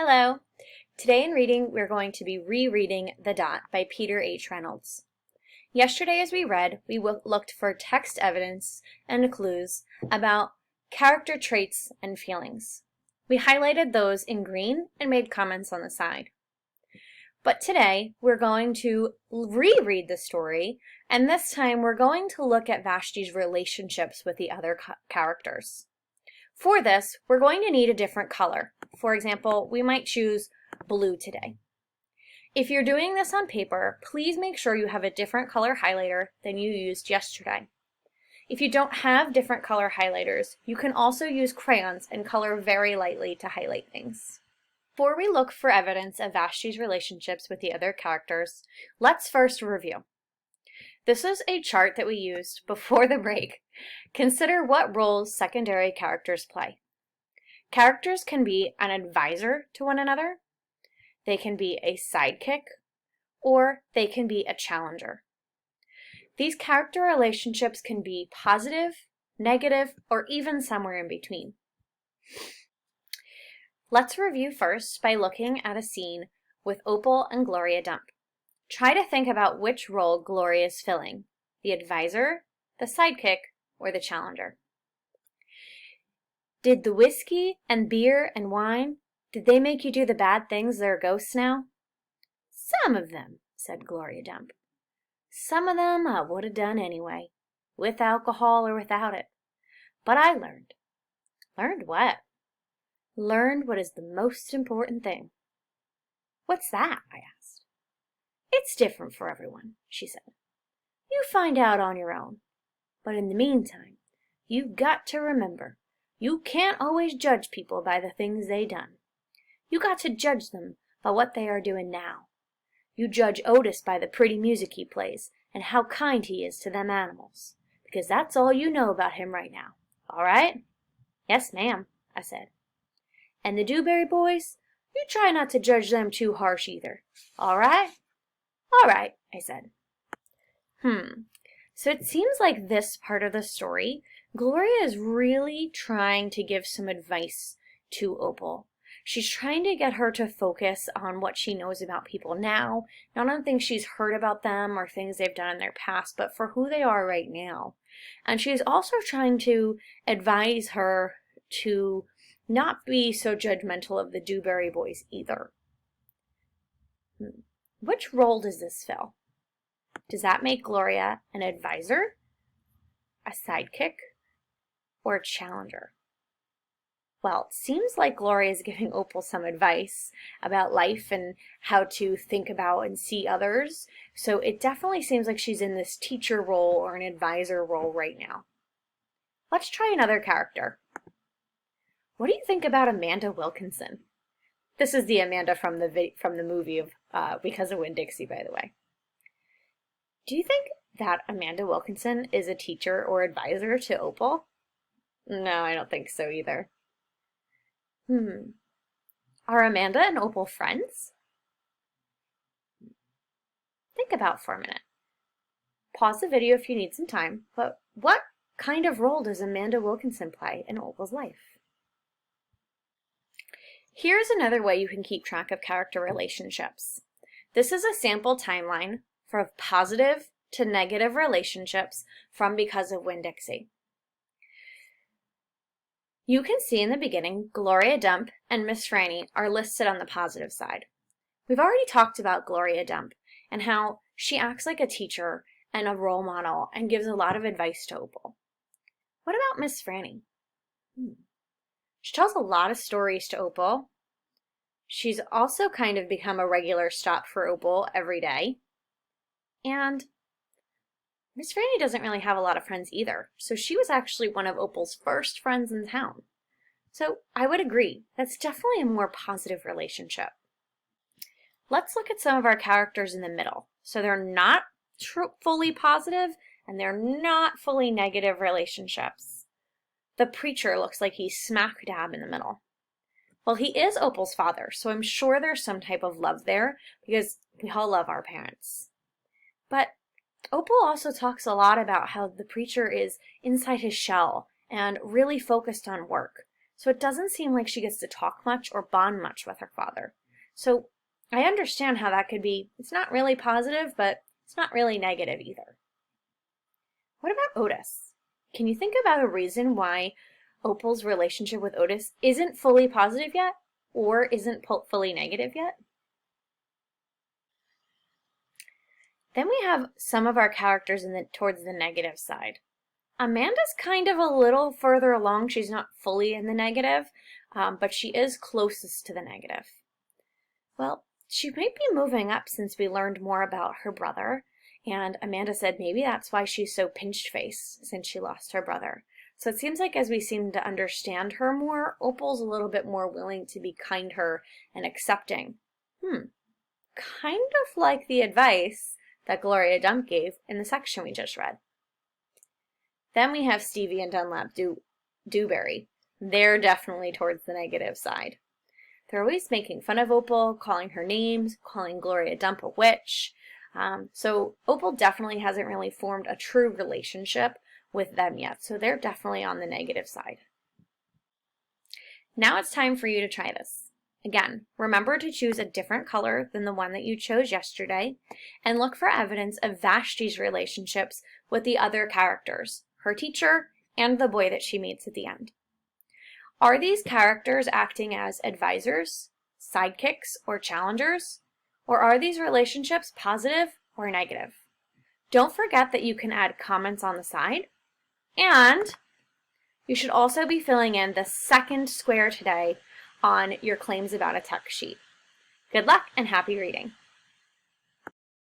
Hello! Today in reading, we're going to be rereading The Dot by Peter H. Reynolds. Yesterday as we read, we looked for text evidence and clues about character traits and feelings. We highlighted those in green and made comments on the side. But today, we're going to reread the story, and this time we're going to look at Vashti's relationships with the other characters. For this, we're going to need a different color. For example, we might choose blue today. If you're doing this on paper, please make sure you have a different color highlighter than you used yesterday. If you don't have different color highlighters, you can also use crayons and color very lightly to highlight things. Before we look for evidence of Vashti's relationships with the other characters, let's first review. This is a chart that we used before the break. Consider what roles secondary characters play. Characters can be an advisor to one another, they can be a sidekick, or they can be a challenger. These character relationships can be positive, negative, or even somewhere in between. Let's review first by looking at a scene with Opal and Gloria Dump. Try to think about which role Gloria is filling, the advisor, the sidekick, or the challenger. Did the whiskey and beer and wine, did they make you do the bad things that are ghosts now? Some of them, said Gloria Dump. Some of them I would have done anyway, with alcohol or without it. But I learned. Learned what? Learned what is the most important thing. What's that? I asked. It's different for everyone, she said. You find out on your own. But in the meantime, you've got to remember, you can't always judge people by the things they done. You got to judge them by what they are doing now. You judge Otis by the pretty music he plays and how kind he is to them animals, because that's all you know about him right now. All right? Yes, ma'am, I said. And the Dewberry boys, you try not to judge them too harsh either. All right? All right, I said. So it seems like this part of the story, Gloria is really trying to give some advice to Opal. She's trying to get her to focus on what she knows about people now, not on things she's heard about them or things they've done in their past, but for who they are right now. And she's also trying to advise her to not be so judgmental of the Dewberry boys either. Which role does this fill? Does that make Gloria an advisor, a sidekick, or a challenger? Well, it seems like Gloria is giving Opal some advice about life and how to think about and see others. So it definitely seems like she's in this teacher role or an advisor role right now. Let's try another character. What do you think about Amanda Wilkinson? This is the Amanda from the movie of Because of Winn-Dixie, by the way. Do you think that Amanda Wilkinson is a teacher or advisor to Opal? No, I don't think so either. Are Amanda and Opal friends? Think about for a minute. Pause the video if you need some time, but what kind of role does Amanda Wilkinson play in Opal's life? Here's another way you can keep track of character relationships. This is a sample timeline for positive to negative relationships from Because of Winn-Dixie. You can see in the beginning, Gloria Dump and Miss Franny are listed on the positive side. We've already talked about Gloria Dump and how she acts like a teacher and a role model and gives a lot of advice to Opal. What about Miss Franny? She tells a lot of stories to Opal. She's also kind of become a regular stop for Opal every day. And Miss Franny doesn't really have a lot of friends either, so she was actually one of Opal's first friends in town. So I would agree, that's definitely a more positive relationship. Let's look at some of our characters in the middle. So they're not fully positive and they're not fully negative relationships. The preacher looks like he's smack dab in the middle. Well, he is Opal's father, so I'm sure there's some type of love there because we all love our parents. But Opal also talks a lot about how the preacher is inside his shell and really focused on work. So it doesn't seem like she gets to talk much or bond much with her father. So I understand how that could be, it's not really positive, but it's not really negative either. What about Otis? Can you think about a reason why Opal's relationship with Otis isn't fully positive yet or isn't fully negative yet? Then we have some of our characters towards the negative side. Amanda's kind of a little further along. She's not fully in the negative, but she is closest to the negative. Well, she might be moving up since we learned more about her brother, and Amanda said maybe that's why she's so pinched-faced since she lost her brother. So it seems like as we seem to understand her more, Opal's a little bit more willing to be kinder and accepting. Kind of like the advice that Gloria Dump gave in the section we just read. Then we have Stevie and Dunlap Dewberry. They're definitely towards the negative side. They're always making fun of Opal, calling her names, calling Gloria Dump a witch. So Opal definitely hasn't really formed a true relationship with them yet. So they're definitely on the negative side. Now it's time for you to try this. Again, remember to choose a different color than the one that you chose yesterday and look for evidence of Vashti's relationships with the other characters, her teacher and the boy that she meets at the end. Are these characters acting as advisors, sidekicks, or challengers? Or are these relationships positive or negative? Don't forget that you can add comments on the side, and you should also be filling in the second square today on your claims about a text sheet. Good luck and happy reading.